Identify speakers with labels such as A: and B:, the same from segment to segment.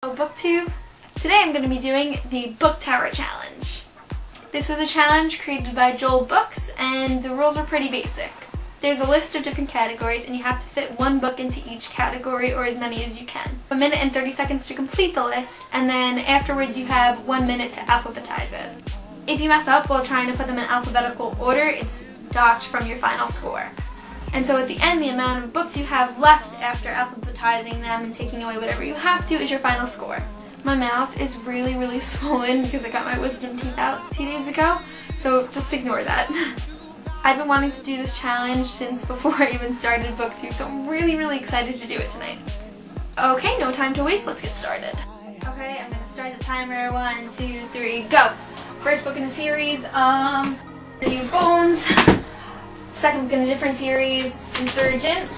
A: BookTube. Today I'm going to be doing the Book Tower Challenge. This was a challenge created by Joel Books and the rules are pretty basic. There's a list of different categories and you have to fit one book into each category or as many as you can. 1 minute and 30 seconds to complete the list, and then afterwards you have 1 minute to alphabetize it. If you mess up while trying to put them in alphabetical order, it's docked from your final score. And so at the end, the amount of books you have left after alphabetizing them and taking away whatever you have to is your final score. My mouth is really swollen because I got my wisdom teeth out 2 days ago, so just ignore that. I've been wanting to do this challenge since before I even started BookTube, so I'm really excited to do it tonight. Okay, no time to waste, let's get started. Okay, I'm going to start the timer. 1, 2, 3, go! First book in the series, City of Bones. Second book in a different series, Insurgent.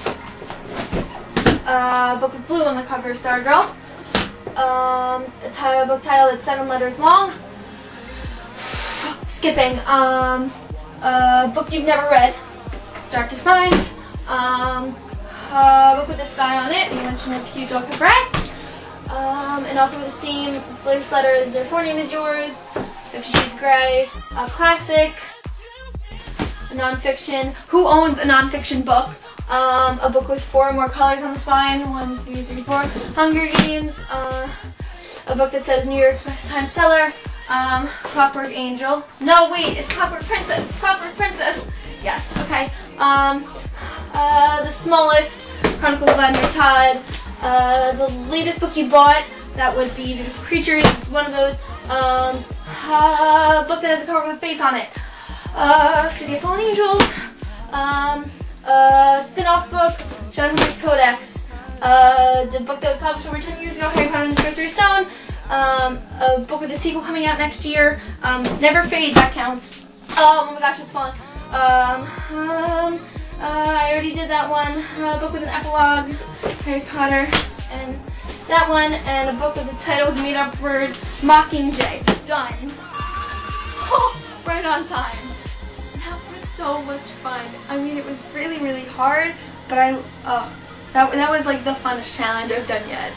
A: Book with blue on the cover, Stargirl. A book title that's 7 letters long. Skipping. Book you've never read, Darkest Minds. Book with a sky on it, you mentioned Hugo Cabret. An author with the same first letter as their forename is yours. 50 Shades Grey. A classic. Non-fiction. Who owns a non-fiction book? A book with 4 or more colors on the spine. 1, 2, 3, 4. Hunger Games. A book that says New York Best Time Seller. Clockwork Angel. No, wait, it's Clockwork Princess. Clockwork Princess. Yes. Okay. The Smallest. Chronicles of Vladimir Todd. The latest book you bought. That would be Beautiful Creatures. One of those. Book that has a cover with a face on it. City of Fallen Angels, spin-off book, Shadowhunter's Codex, the book that was published over 10 years ago, Harry Potter and the Sorcerer's Stone, a book with a sequel coming out next year, Never Fade, that counts. Oh my gosh, it's falling. I already did that one, a book with an epilogue, Harry Potter, and that one, and a book with a title with a made-up word, Mockingjay. Done. Oh, right on time. So much fun. I mean, it was really hard, but that was like the funnest challenge I've done yet.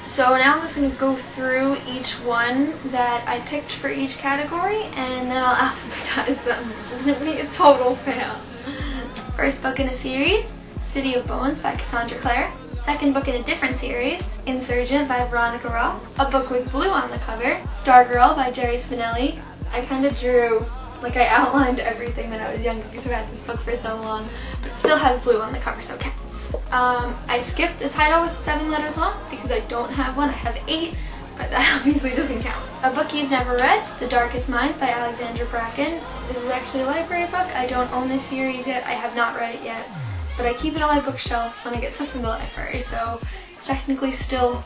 A: So now I'm just going to go through each one that I picked for each category, and then I'll alphabetize them, which is going to be a total fail. First book in a series, City of Bones by Cassandra Clare. Second book in a different series, Insurgent by Veronica Roth. A book with blue on the cover, Stargirl by Jerry Spinelli. I kind of drew, like I outlined everything when I was younger because I've had this book for so long, but it still has blue on the cover, so it counts. I skipped a title with 7 letters long because I don't have one. I have 8, but that obviously doesn't count. A book you've never read, The Darkest Minds by Alexandra Bracken. This is actually a library book. I don't own this series yet. I have not read it yet, but I keep it on my bookshelf when I get stuff from the library, so it's technically still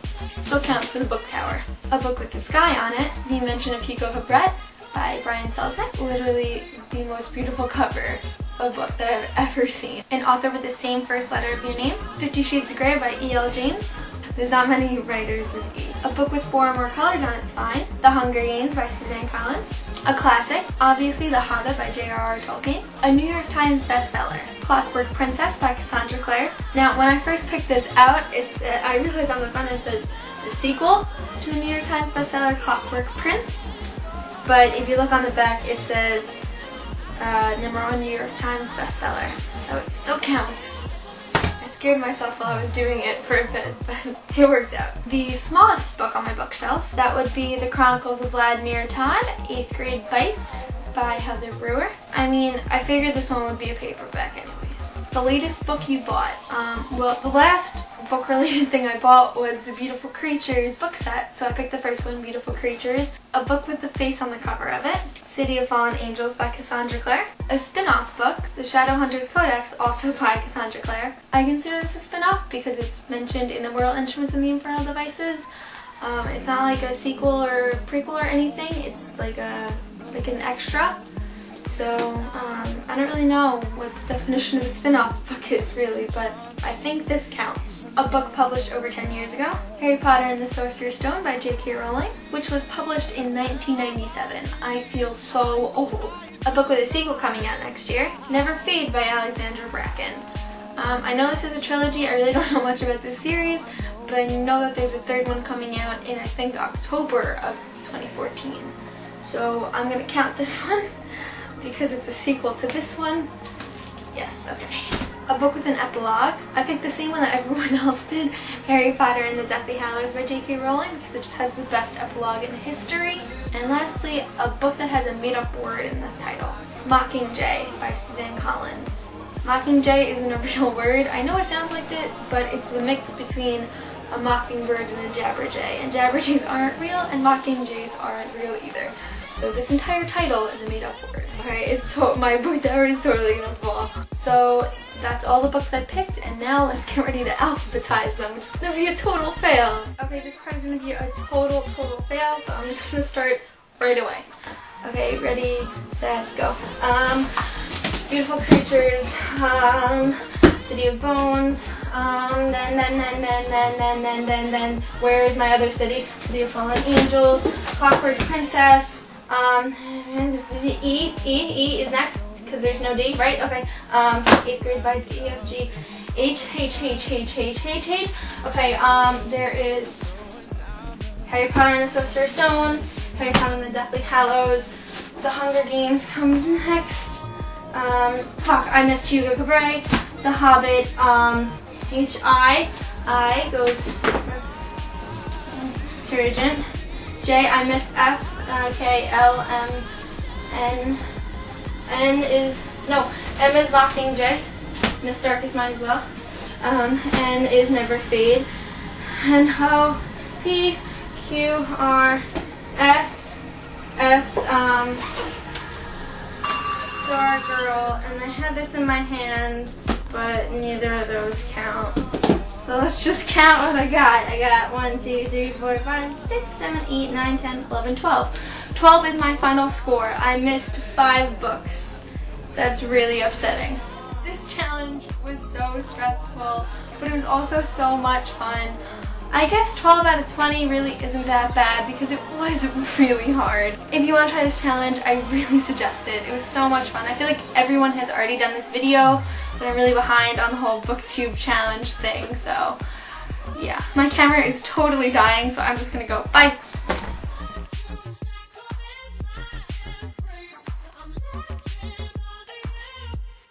A: counts for the Book Tower. A book with the sky on it, The Invention of Hugo Cabret by Brian Selznick. Literally the most beautiful cover of a book that I've ever seen. An author with the same first letter of your name. 50 Shades of Grey by E.L. James. There's not many writers with E. A book with 4 or more colors on its spine. The Hunger Games by Suzanne Collins. A classic, obviously The Hobbit by J.R.R. Tolkien. A New York Times bestseller. Clockwork Princess by Cassandra Clare. Now when I first picked this out, I realized on the front it says the sequel to the New York Times bestseller Clockwork Prince. But if you look on the back, it says #1 New York Times bestseller, so it still counts. I scared myself while I was doing it for a bit, but it worked out. The smallest book on my bookshelf, that would be The Chronicles of Vladimir Todd, 8th Grade Bites by Heather Brewer. I mean, I figured this one would be a paperback anyways. The latest book you bought, well, the last book-related thing I bought was the Beautiful Creatures book set, so I picked the first one, Beautiful Creatures. A book with the face on the cover of it, City of Fallen Angels by Cassandra Clare. A spin-off book, The Shadowhunter's Codex, also by Cassandra Clare. I consider this a spin-off because it's mentioned in The Mortal Instruments and the Infernal Devices. It's not like a sequel or prequel or anything, it's like an extra. So, I don't really know what the definition of a spin-off book is really, but I think this counts. A book published over 10 years ago, Harry Potter and the Sorcerer's Stone by J.K. Rowling, which was published in 1997. I feel so old. A book with a sequel coming out next year, Never Fade by Alexandra Bracken. I know this is a trilogy, I really don't know much about this series, but I know that there's a third one coming out in, I think, October of 2014. So I'm gonna count this one because it's a sequel to this one. Yes, okay. A book with an epilogue. I picked the same one that everyone else did, Harry Potter and the Deathly Hallows by J.K. Rowling, because it just has the best epilogue in history. And lastly, a book that has a made-up word in the title, Mockingjay by Suzanne Collins. Mockingjay isn't a real word. I know it sounds like it, but it's the mix between a mockingbird and a jabberjay. And jabberjays aren't real, and mockingjays aren't real either. So this entire title is a made-up word. Okay, my book tower is totally gonna fall. So that's all the books I picked, and now let's get ready to alphabetize them, which is gonna be a total fail. Okay, this part is gonna be a total fail, so I'm just gonna start right away. Okay, ready, set, go. Beautiful Creatures, City of Bones, then where is my other city? City of Fallen Angels, Clockwork Princess, E is next, because there's no D, right? Okay, 8th grade bites, E, F, G, H. Okay, there is Harry Potter and the Sorcerer's Stone, Harry Potter and the Deathly Hallows, The Hunger Games comes next, I missed Hugo Cabret, The Hobbit, I goes Surgeon, J, I missed F, K, L, M, N, M is Mockingjay, Miss Darkest Night as well, N is Never Fade, and O, P, Q, R, S, Star Girl, and I had this in my hand, but neither of those count. So let's just count what I got. I got 1, 2, 3, 4, 5, 6, 7, 8, 9, 10, 11, 12. 12 is my final score. I missed 5 books. That's really upsetting. This challenge was so stressful, but it was also so much fun. I guess 12 out of 20 really isn't that bad because it was really hard. If you want to try this challenge, I really suggest it. It was so much fun. I feel like everyone has already done this video, but I'm really behind on the whole booktube challenge thing, so yeah. My camera is totally dying, so I'm just gonna go. Bye!